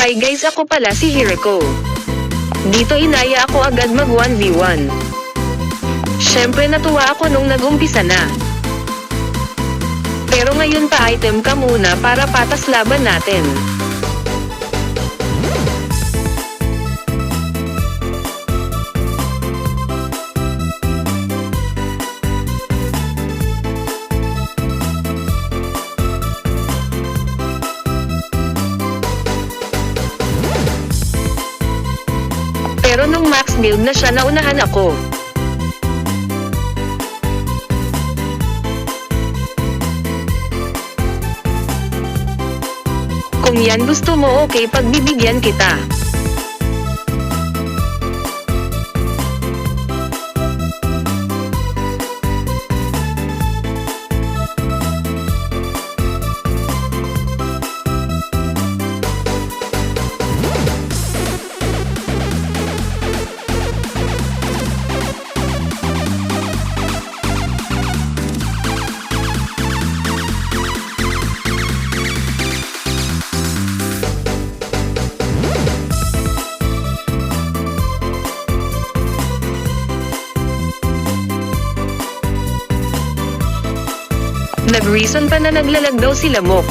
Hi guys, ako pala si Hiriko. Dito inaya ako agad mag 1v1. Syempre natuwa ako nung nag-umpisa na. Pero ngayon pa item ka muna para patas laban natin. Pero nung max build na siya, naunahan ako. Kung yan gusto mo, okay, pagbibigyan kita. Nag-reason pa na naglalag daw sila mo.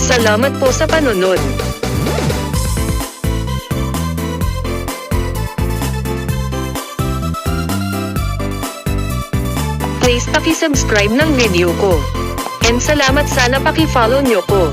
Salamat po sa panonood. Please paki-subscribe ng video ko. And salamat, sana paki-follow nyo ko.